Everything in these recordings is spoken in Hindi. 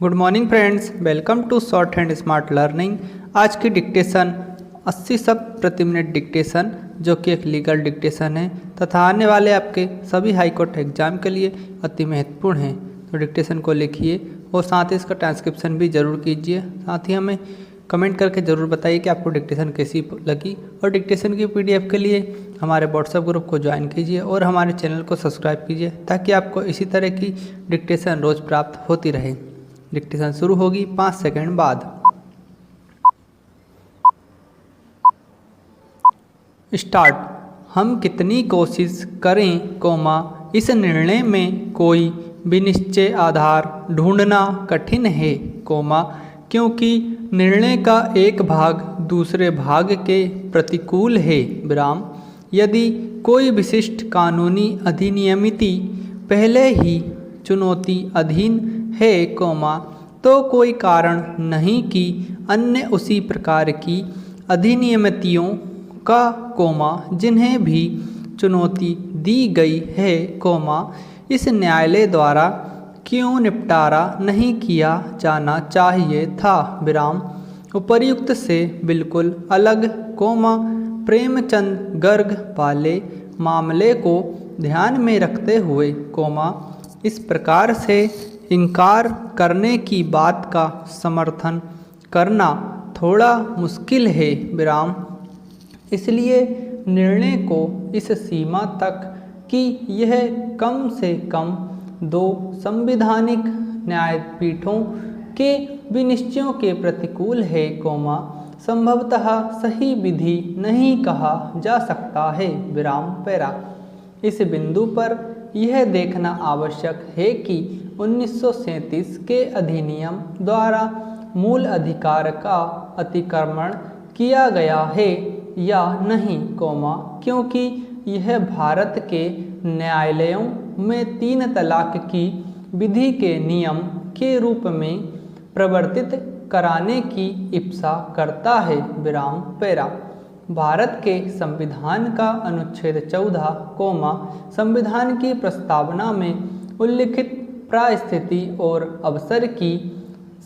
Good morning friends, welcome to shorthand smart learning. आज की डिक्टेशन 80 शब्द प्रति मिनट डिक्टेशन, जो कि एक लीगल डिक्टेशन है तथा आने वाले आपके सभी हाई कोर्ट एग्जाम के लिए अति महत्वपूर्ण है। तो डिक्टेशन को लिखिए और साथ ही इसका ट्रांसक्रिप्शन भी ज़रूर कीजिए। साथ ही हमें कमेंट करके ज़रूर बताइए कि आपको डिक्टेशन कैसी लगी, और डिक्टेशन की PDF के लिए हमारे व्हाट्सएप ग्रुप को ज्वाइन कीजिए और हमारे चैनल को सब्सक्राइब कीजिए, ताकि आपको इसी तरह की डिक्टेशन रोज़ प्राप्त होती रहे। डिक्टेशन शुरू होगी 5 सेकंड बाद। स्टार्ट। हम कितनी कोशिश करें, इस निर्णय में कोई विनिश्चय आधार ढूंढना कठिन है, क्योंकि निर्णय का एक भाग दूसरे भाग के प्रतिकूल है, विराम। यदि कोई विशिष्ट कानूनी अधिनियमिति पहले ही चुनौती अधीन है, तो कोई कारण नहीं कि अन्य उसी प्रकार की अधिनियमितियों का, जिन्हें भी चुनौती दी गई है, इस न्यायालय द्वारा क्यों निपटारा नहीं किया जाना चाहिए था, विराम। उपर्युक्त से बिल्कुल अलग, प्रेमचंद गर्ग वाले मामले को ध्यान में रखते हुए, इस प्रकार से इनकार करने की बात का समर्थन करना थोड़ा मुश्किल है, विराम। इसलिए निर्णय को इस सीमा तक कि यह कम से कम 2 संवैधानिक न्यायपीठों के विनिश्चयों के प्रतिकूल है, संभवतः सही विधि नहीं कहा जा सकता है, विराम पैरा। इस बिंदु पर यह देखना आवश्यक है कि 1937 के अधिनियम द्वारा मूल अधिकार का अतिक्रमण किया गया है या नहीं, क्योंकि यह भारत के न्यायालयों में 3 तलाक की विधि के नियम के रूप में प्रवर्तित कराने की इप्सा करता है, विराम पैरा। भारत के संविधान का अनुच्छेद 14, संविधान की प्रस्तावना में उल्लिखित प्रायस्थिति और अवसर की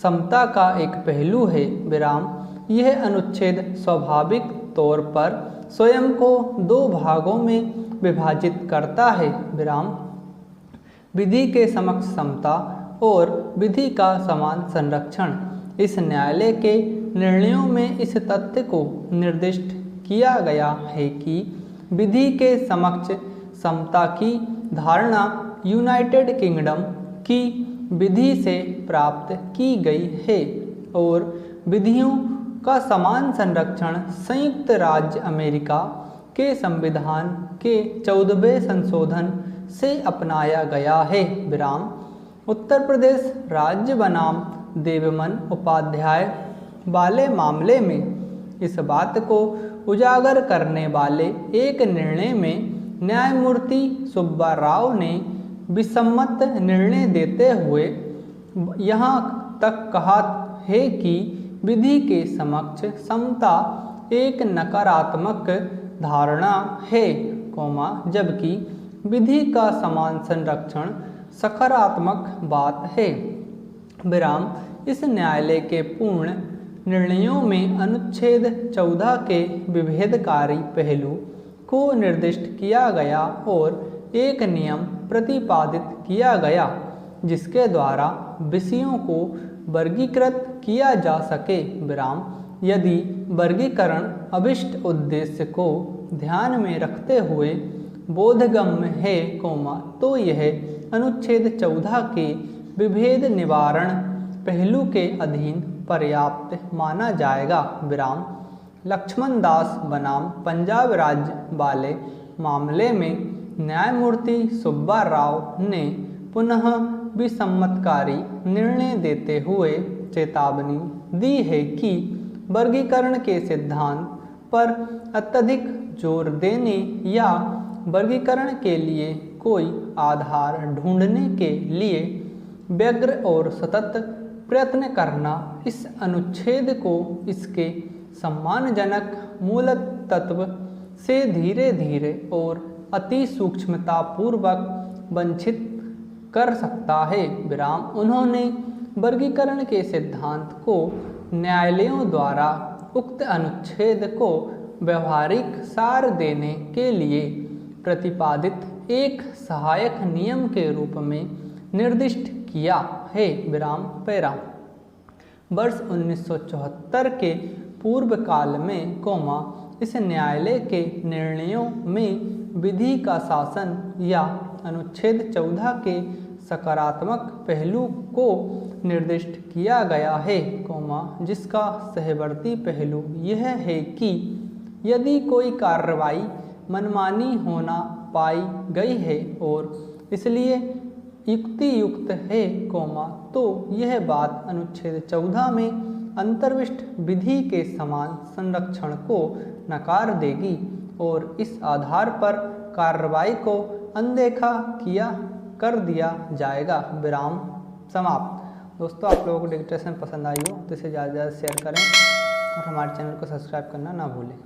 समता का एक पहलू है, विराम। यह अनुच्छेद स्वाभाविक तौर पर स्वयं को 2 भागों में विभाजित करता है, विराम। विधि के समक्ष समता और विधि का समान संरक्षण। इस न्यायालय के निर्णयों में इस तथ्य को निर्दिष्ट किया गया है कि विधि के समक्ष समता की धारणा यूनाइटेड किंगडम की विधि से प्राप्त की गई है, और विधियों का समान संरक्षण संयुक्त राज्य अमेरिका के संविधान के 14वें संशोधन से अपनाया गया है, विराम। उत्तर प्रदेश राज्य बनाम देवमन उपाध्याय वाले मामले में इस बात को उजागर करने वाले एक निर्णय में न्यायमूर्ति सुब्बा राव ने विसम्मत निर्णय देते हुए यहाँ तक कहा है कि विधि के समक्ष समता एक नकारात्मक धारणा है, जबकि विधि का समान संरक्षण सकारात्मक बात है, विराम। इस न्यायालय के पूर्ण निर्णयों में अनुच्छेद 14 के विभेदकारी पहलू को निर्दिष्ट किया गया और एक नियम प्रतिपादित किया गया, जिसके द्वारा विषयों को वर्गीकृत किया जा सके, विराम। यदि वर्गीकरण अभिष्ट उद्देश्य को ध्यान में रखते हुए बोधगम्य है, तो यह अनुच्छेद 14 के विभेद निवारण पहलू के अधीन पर्याप्त माना जाएगा, विराम। लक्ष्मण दास बनाम पंजाब राज्य वाले मामले में न्यायमूर्ति सुब्बा राव ने पुनः विसम्मतकारी निर्णय देते हुए चेतावनी दी है कि वर्गीकरण के सिद्धांत पर अत्यधिक जोर देने या वर्गीकरण के लिए कोई आधार ढूंढने के लिए व्यग्र और सतत प्रयत्न करना इस अनुच्छेद को इसके सम्मानजनक मूल तत्व से धीरे धीरे और अति सूक्ष्मतापूर्वक वंचित कर सकता है, विराम। उन्होंने वर्गीकरण के सिद्धांत को न्यायालयों द्वारा उक्त अनुच्छेद को व्यवहारिक सार देने के लिए प्रतिपादित एक सहायक नियम के रूप में निर्दिष्ट किया है। विराम पैरा। वर्ष 1974 के पूर्व काल में इस न्यायालय के निर्णयों में विधि का शासन या अनुच्छेद 14 के सकारात्मक पहलू को निर्दिष्ट किया गया है, जिसका सहवर्ती पहलु यह है कि यदि कोई कार्रवाई मनमानी होना पाई गई है और इसलिए युक्तियुक्त है, तो यह बात अनुच्छेद 14 में अंतर्विष्ट विधि के समान संरक्षण को नकार देगी और इस आधार पर कार्रवाई को अनदेखा कर दिया जाएगा। विराम समाप्त। दोस्तों, आप लोगों को डिक्टेशन पसंद आई हो तो इसे ज़्यादा से ज़्यादा शेयर करें और हमारे चैनल को सब्सक्राइब करना ना भूलें।